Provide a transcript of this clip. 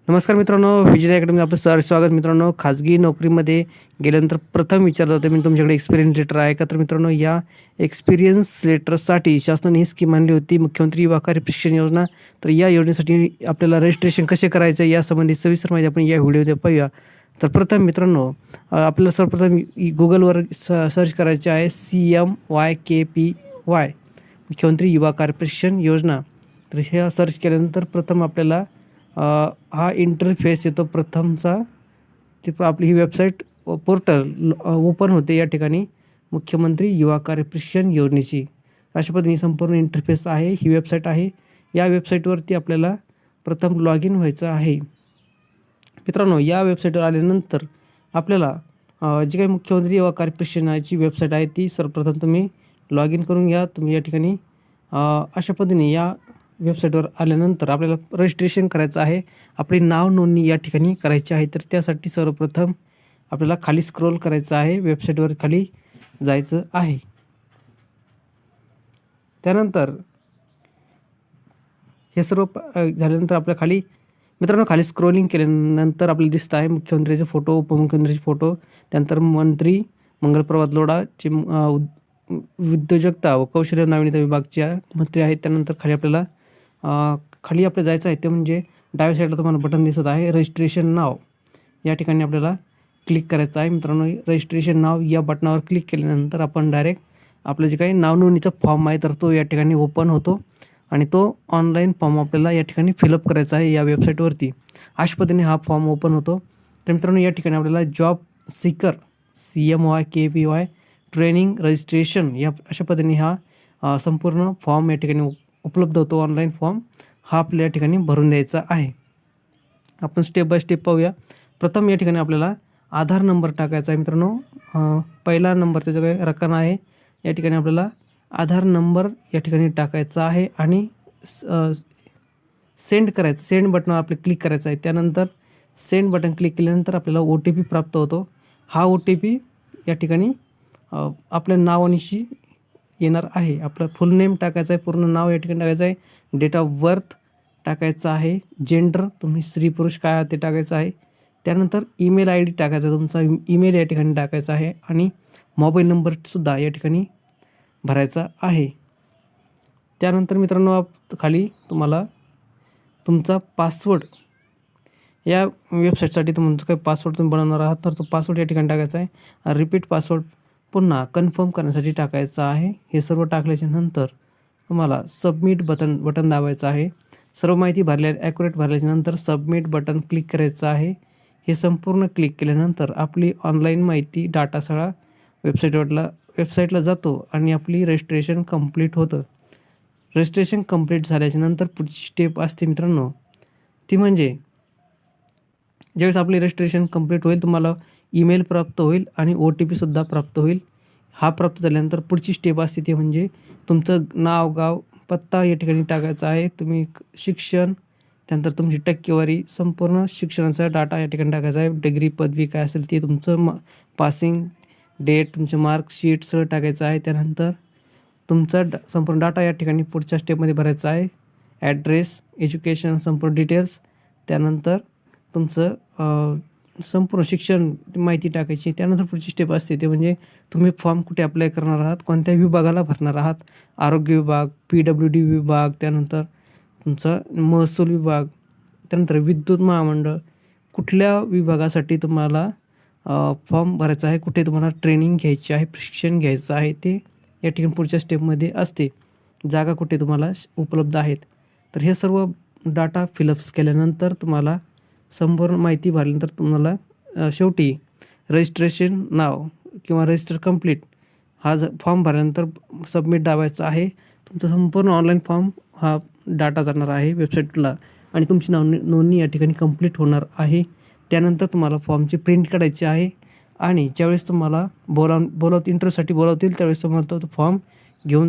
नमस्कार मित्रांनो, विजय अकॅडमी आपलं स्वागत. मित्रांनो, खाजगी नोकरीमध्ये गेल्यानंतर प्रथम विचारलं जातं मी तुमच्याकडे एक्सपिरियन्स लेटर आहे का? तर मित्रांनो, या एक्सपिरियन्स लेटरसाठी शासनाने ही स्कीम आणली होती, मुख्यमंत्री युवा कार्य प्रशिक्षण योजना. तर या योजनेसाठी आपल्याला रजिस्ट्रेशन कसे करायचं यासंबंधी सविस्तर माहिती आपण या व्हिडिओमध्ये पाहूया. तर प्रथम मित्रांनो, आपल्याला सर्वप्रथम गुगलवर सर्च करायचे आहे CMYKPY मुख्यमंत्री युवा कार्य प्रशिक्षण योजना. तर हे सर्च केल्यानंतर प्रथम आपल्याला हा इंटरफेस येतो प्रथमचा. ती आपली ही वेबसाईट पोर्टल ओपन होते या ठिकाणी मुख्यमंत्री युवा कार्य प्रशिक्षण योजनेची. अशा पद्धतीने संपूर्ण इंटरफेस आहे, ही वेबसाईट आहे. या वेबसाईटवरती आपल्याला प्रथम लॉग इन व्हायचं आहे. मित्रांनो, या वेबसाईटवर आल्यानंतर आपल्याला जी काही मुख्यमंत्री युवा कार्य प्रशिक्षणाची वेबसाईट आहे ती सर्वप्रथम तुम्ही लॉग इन करून घ्या. तुम्ही या ठिकाणी अशा पद्धतीने या वेबसाईटवर आल्यानंतर आपल्याला रजिस्ट्रेशन करायचं आहे. आपली नाव नोंदणी या ठिकाणी करायची आहे. तर त्यासाठी सर्वप्रथम आपल्याला खाली स्क्रोल करायचं आहे, वेबसाईटवर खाली जायचं आहे. त्यानंतर हे सर्व झाल्यानंतर आपल्या खाली मित्रांनो खाली स्क्रोलिंग केल्यानंतर आपल्याला दिसतं आहे मुख्यमंत्र्याचे फोटो, उपमुख्यमंत्र्याचे फोटो, त्यानंतर मंत्री मंगलप्रभात लोढाचे उद्योजकता व कौशल्य नाविन्यता विभागच्या मंत्री आहेत. त्यानंतर खाली आपल्याला जायचं आहे ते म्हणजे डाव्या साईडला तुम्हाला बटन दिसत आहे रजिस्ट्रेशन नाव. या ठिकाणी आपल्याला क्लिक करायचं आहे. मित्रांनो, रजिस्ट्रेशन नाव या बटनावर क्लिक केल्यानंतर आपण डायरेक्ट आपलं जे काही नाव नोंदणीचा फॉर्म आहे तर तो या ठिकाणी ओपन होतो आणि तो ऑनलाईन फॉर्म आपल्याला या ठिकाणी फिलअप करायचा आहे या वेबसाईटवरती. अशा पद्धतीने हा फॉर्म ओपन होतो. तर मित्रांनो, या ठिकाणी आपल्याला job seeker CMYKPY training registration या अशा पद्धतीने हा संपूर्ण फॉर्म या ठिकाणी उपलब्ध होतो. ऑनलाईन फॉर्म हा आपल्या या ठिकाणी भरून द्यायचा आहे. आपण स्टेप बाय स्टेप पाहूया. प्रथम या ठिकाणी आपल्याला आधार नंबर टाकायचा आहे. मित्रांनो, पहिला नंबरचा जो काही रकाना आहे या ठिकाणी आपल्याला आधार नंबर या ठिकाणी टाकायचा आहे आणि सेंड करायचं. सेंड बटनावर आपले क्लिक करायचं आहे. त्यानंतर सेंड बटन क्लिक केल्यानंतर आपल्याला OTP प्राप्त होतो. हा OTP या ठिकाणी आपल्या नावानिशी येणार आहे. आपलं फुल नेम टाकायचं आहे, पूर्ण नाव या ठिकाणी टाकायचं आहे, डेट ऑफ बर्थ टाकायचं आहे, जेंडर तुम्ही स्त्री पुरुष काय आहात ते टाकायचं आहे. त्यानंतर ईमेल ID टाकायचा, तुमचा ईमेल या ठिकाणी टाकायचा आहे आणि मोबाईल नंबरसुद्धा या ठिकाणी भरायचा आहे. त्यानंतर मित्रांनो खाली तुम्हाला तुमचा पासवर्ड या वेबसाईटसाठी तुमचा काही पासवर्ड तुम्ही बनवणार आहात तर तो पासवर्ड या ठिकाणी टाकायचा आहे. रिपीट पासवर्ड पुन्हा कन्फर्म करण्यासाठी टाकायचं आहे. हे सर्व टाकल्याच्या नंतर तुम्हाला सबमिट बटन दाबायचं आहे. सर्व माहिती ॲक्युरेट भरल्याच्या नंतर सबमिट बटन क्लिक करायचं आहे. हे संपूर्ण क्लिक केल्यानंतर आपली ऑनलाईन माहिती डाटा सगळा वेबसाईटला जातो आणि आपली रजिस्ट्रेशन कंप्लीट होतं. रजिस्ट्रेशन कंप्लीट झाल्याच्या नंतर पुढची स्टेप असते मित्रांनो, ती म्हणजे ज्यावेळेस आपली रजिस्ट्रेशन कंप्लीट होईल तुम्हाला ईमेल प्राप्त होईल आणि OTPसुद्धा प्राप्त होईल. हा प्राप्त झाल्यानंतर पुढची स्टेप असते ती म्हणजे तुमचं नाव, गाव, पत्ता या ठिकाणी टाकायचा आहे. तुम्ही शिक्षण, त्यानंतर तुमची टक्केवारी, संपूर्ण शिक्षणाचा डाटा या ठिकाणी टाकायचा आहे. डिग्री, पदवी काय असेल ते, तुमचं पासिंग डेट, तुमचे मार्कशीट सगळं टाकायचं आहे. त्यानंतर तुमचा संपूर्ण डाटा या ठिकाणी पुढच्या स्टेपमध्ये भरायचा आहे. ॲड्रेस, एज्युकेशन, संपूर्ण डिटेल्स, त्यानंतर तुमचं संपूर्ण शिक्षण माहिती टाकायची. त्यानंतर पुढची स्टेप असते ते म्हणजे तुम्ही फॉर्म कुठे अप्लाय करणार आहात, कोणत्या विभागाला भरणार आहात, आरोग्य विभाग, PWD विभाग, त्यानंतर तुमचा महसूल विभाग, त्यानंतर विद्युत महामंडळ, कुठल्या विभागासाठी तुम्हाला फॉर्म भरायचा आहे, कुठे तुम्हाला ट्रेनिंग घ्यायची आहे, प्रशिक्षण घ्यायचं आहे ते या ठिकाणी पुढच्या स्टेपमध्ये असते. जागा कुठे तुम्हाला उपलब्ध आहेत. तर हे सर्व डाटा फिलअप्स केल्यानंतर तुम्हाला संपूर्ण माहिती भरल्यानंतर तुम्हाला शेवटी रजिस्ट्रेशन नाव किंवा रजिस्टर कंप्लीट हा फॉर्म भरल्यानंतर सबमिट दाबायचा आहे. तुमचा संपूर्ण ऑनलाईन फॉर्म हा डाटा जाणार आहे वेबसाईटला आणि तुमची नोंदणी या ठिकाणी कंप्लीट होणार आहे. त्यानंतर तुम्हाला फॉर्मची प्रिंट काढायची आहे आणि ज्यावेळेस तुम्हाला इंटरव्ह्यूसाठी बोलावतील त्यावेळेस तुम्हाला तो फॉर्म घेऊन